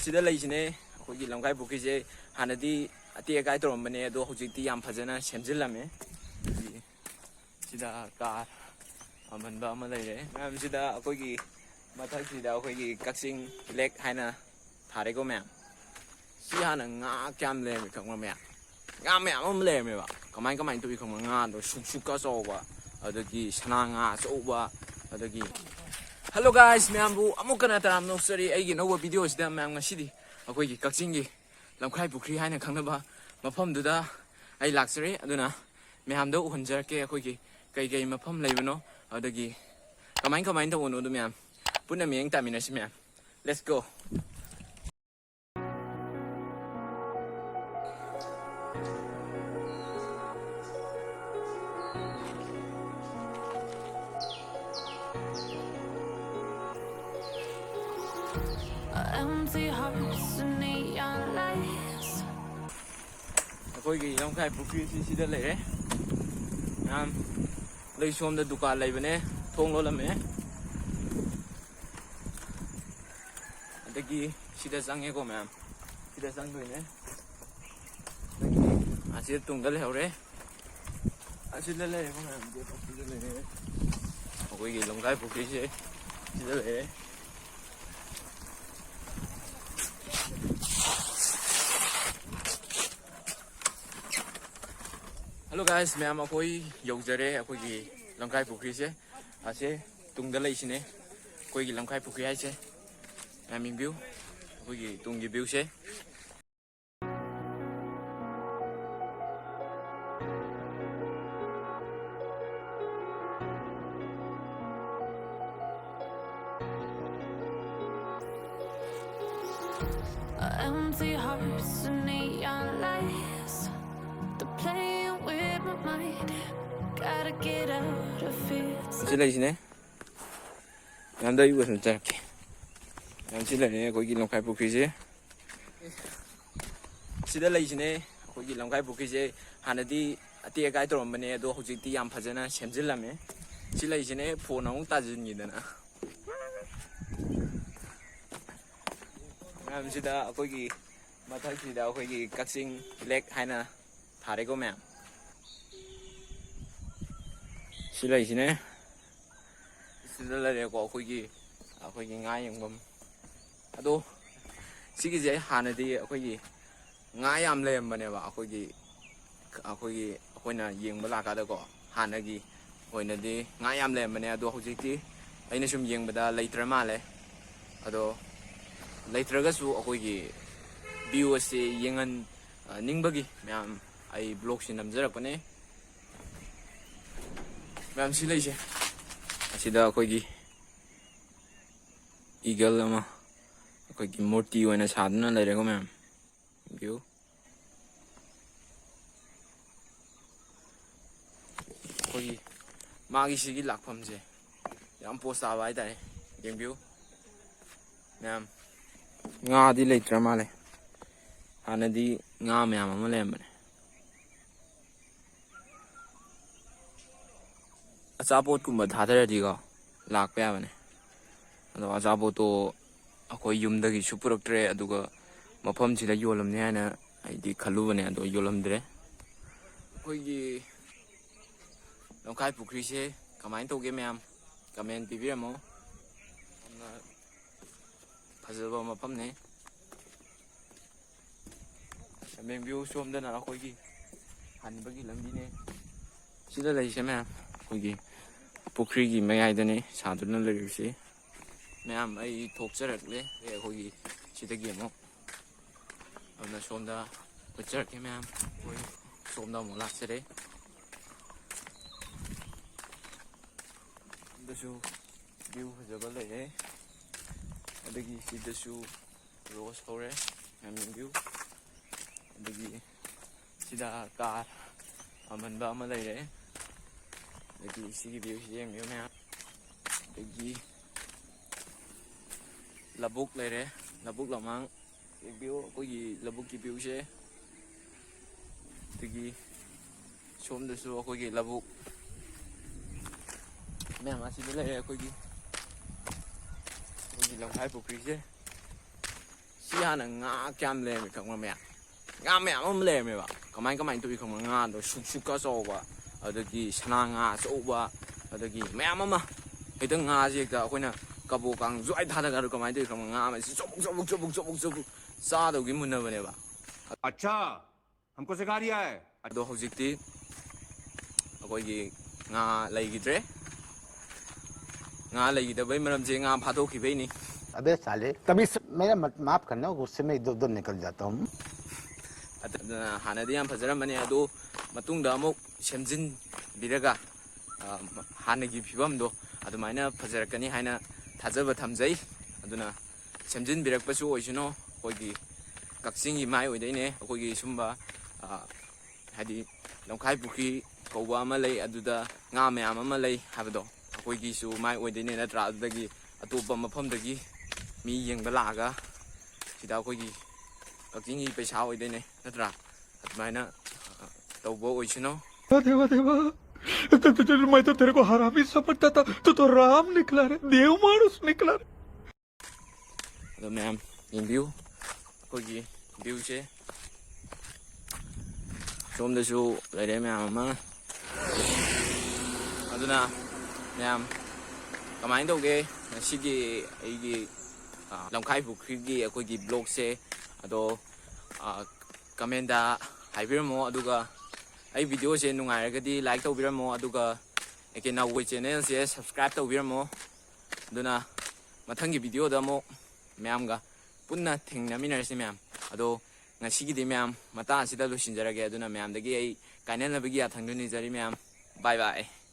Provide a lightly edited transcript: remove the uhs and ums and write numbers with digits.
sida leisine akhoi lamkai pukri je hanadi ati akai torambane ado hojikti yam phajana semjillame sida car amanba ama leire ma'am sida akhoi mathak sida akhoi kaksing lake haina tharego ma'am si hana nga kyam le mi khangma ma'am nga ma'am am le me ba kamai tu khangma nga do suk so ba adagi sana nga so ba adagi hello guys ma'am bu amukana taram no sorry ai gi no video sida ma'am ngasidi akhoi kaksing gi lamkhai pukri haina khangna ba mafam duda ai laksari aduna ma'am do hunjar ke akhoi kai mafam leibano adagi kamai to no do ma'am punna miyang taminasi ma'am let's go empty hearts and neon lights. Akhoi gi lamkhai pukri sida leire ma'am lei som da dukan leibane thong lo lame adagi sida sange ko ma'am sida sang doine asir tungda lehore asida le ko ma'am je sida le akhoi gi lamkhai pukri se sida le hello guys ma'am akhoi yaujare akhoi gi lamkai pukri se ase tungda leisine akhoi gi lamkai pukri hai se ma'am view akhoi gi tunggi view se Empty hearts and neon lights. They're playing with my mind. Gotta get out of here. sida leisine ma'am da iwa sun charke ma'am sida le akhoi gi lamkai pukri se sida leisine akhoi gi lamkai pukri se hanadi ati akai torambane ado hojikti yam phajana semjillame si leisine phone amuk tajingidana ma'am sida akhoi gi mathak sida akhoi gi kaksing lake haina tharego ma'am si leisine sida lere ko akhoi gi nga yangbam ado sigi je hanadi akhoi gi nga yam lembane ba akhoi na yengba laka da ko hanagi hoina di nga yam lembane ado hojikti aina sum yengbada leitra male ado leitragasu akhoi gi view ase yengan ningbagi ma'am ai blog sin namjarakone ma'am si leise asida akhoi gi eagle ama akhoi gi murti oina sadna leirego ma'am view akhoi gi magi sigi lakpham je yam post aba ai dai yeng view ma'am nga di leitra male hanadi nga ma'am ama lembane achapot kumba thadaradi go lakpa yabane ado achapot to akhoi yumdagi supuraktre aduga mafam sida yolamne haina aidi khalubane ado yolamdre akhoi gi lamkai pukri se kamai toge ma'am comment pibiramo amna phajaba mafam ne ma'am view somdana akhoi gi hanbagi lambi ne sida leise ma'am akhoi gi pukri gi mayaidane saduna leirisi ma'am ai thokcharakle akhoi gi sidagi amo amna somda picharke ma'am akhoi somda mo laksare dasu view phajaba leire adagi sidasu rose hore ma'am view adagi sida car amanba ama leire adagi sigi view si yeng view ma'am adagi labuk leire labuk lamang view akhoi gi labuk ki view se adagi somdasu akhoi gi labuk ma'am asida leire akhoi gi lamkhai pukri se ꯁꯤ ꯍꯥꯟꯅ ꯉꯥ ꯀꯌꯥꯝ ꯂꯩꯔꯝꯃꯤ ꯈꯪꯕ꯭ꯔꯥ ꯃꯌꯥꯝ ꯉꯥ ꯃꯌꯥꯝ ꯑꯃ ꯂꯩꯔꯝꯃꯦꯕ ꯀꯃꯥꯏꯅ ꯇꯧꯋꯤ ꯈꯪꯕ꯭ꯔꯥ ꯉꯥꯗꯣ ꯁꯨꯛꯀ ꯆꯥꯎꯕ ꯑꯗꯒꯤ ꯁꯅꯥ ꯉꯥ ꯑꯆꯧꯕ ꯑꯗꯒꯤ ꯃꯌꯥꯝ ꯑꯃ ꯍꯦꯛꯇ ꯉꯥꯁꯦ ꯍꯦꯛꯇ ꯑꯩꯈꯣꯏꯅ ꯀꯕꯣꯛꯀꯥꯡ ꯖ꯭ꯋꯥꯏ ꯊꯥꯗꯒ ꯀꯃꯥꯏꯅ ꯇꯧꯋꯤ ꯈꯪꯕ꯭ꯔꯥ ꯉꯥ ꯑꯃꯁꯤ ꯆꯣꯕꯨꯛ ꯆꯥꯗꯧꯒꯤ ꯃꯨꯟꯅꯕꯅꯦꯕ अच्छा हमको सिखा रिया है ꯑꯗꯣ ꯍꯧꯖꯤꯛꯇꯤ ꯑꯩꯈꯣꯏꯒꯤ ꯉꯥ ꯂꯩꯈꯤꯗ꯭ꯔꯦ ꯉꯥ ꯂꯩꯈꯤꯗꯕꯩ ꯃꯔꯝꯁꯦ ꯉꯥ फादोखिबैनी अबे साले कभी मेरा माफ करना गुस्से में इधर उधर निकल जाता हूँ ꯑꯗꯨꯅ ꯍꯥꯟꯅꯗꯤ ꯌꯥꯝ ꯐꯖꯔꯝꯕꯅꯦ ꯑꯗꯣ ꯃꯇꯨꯡꯗ ꯑꯃꯨꯛ ꯁꯦꯝꯖꯤꯟꯕꯤꯔꯒ ꯍꯥꯟꯅꯒꯤ ꯐꯤꯕꯝꯗꯣ ꯑꯗꯨꯃꯥꯏꯅ ꯐꯖꯔꯛꯀꯅꯤ ꯍꯥꯏꯅ ꯊꯥꯖꯕ ꯊꯝꯖꯩ ꯑꯗꯨꯅ ꯁꯦꯝꯖꯤꯟꯕꯤꯔꯛꯄꯁꯨ ꯑꯣꯏꯁꯅꯨ ꯑꯩꯈꯣꯏꯒꯤ ꯀꯛꯆꯤꯡꯒꯤ ꯃꯥꯏ ꯑꯣꯏꯗꯣꯏꯅꯦ ꯑꯩꯈꯣꯏꯒꯤ ꯁꯨꯝꯕ ꯍꯥꯏꯗꯤ ꯂꯝꯈꯥꯏ ꯄꯨꯈ꯭ꯔꯤ ꯀꯧꯕ ꯑꯃ ꯂꯩ ꯑꯗꯨꯗ ꯉꯥ ꯃꯌꯥꯝ ꯑꯃ ꯂꯩ ꯍꯥꯏꯕꯗꯣ ꯑꯩꯈꯣꯏꯒꯤꯁꯨ ꯃꯥꯏ ꯑꯣꯏꯗꯣꯏꯅꯦ ꯅꯠꯇ꯭ꯔꯥ ꯑꯗꯨꯗꯒꯤ ꯑꯇꯣꯞꯄ ꯃꯐꯝꯗꯒꯤ ꯃꯤ ꯌꯦꯡꯕ ꯂꯥꯛꯑꯒ ꯁꯤꯗ ꯑꯩꯈꯣꯏꯒꯤ ꯀꯛꯆꯤꯡꯒꯤ पैसा होइदेने नत्रा अदमाइना तौबो ओइसनो देवा देवा मैं तो तेरे को हरामी समझता था तू तो राम निकला रे देव मानुस निकला रे अदो मैम इन व्यू कोगी व्यू से सोमदसु लेरे मैम अमा अदुना मैम कमाइन तौगे सिगी एगी लमखाई पुखरीगी अखोगी ब्लॉग से अदो कमेंदा हाइबिरमो अदुगा आई वीडियो से नुंगाइरगदी लाइक तौबिरमो अदुगा एके नावोई चैनल से सब्सक्राइब तौबिरमो अदुना मथंगी वीडियो दा मो मैमगा पुन्ना थेंगनामिनरसे मैम अदो ngasigiди मैम मता असिदा लोसिनजरगे अदुना मैम दगी आई काइननबगी आथंगदुनि जरी मैम बाय बाय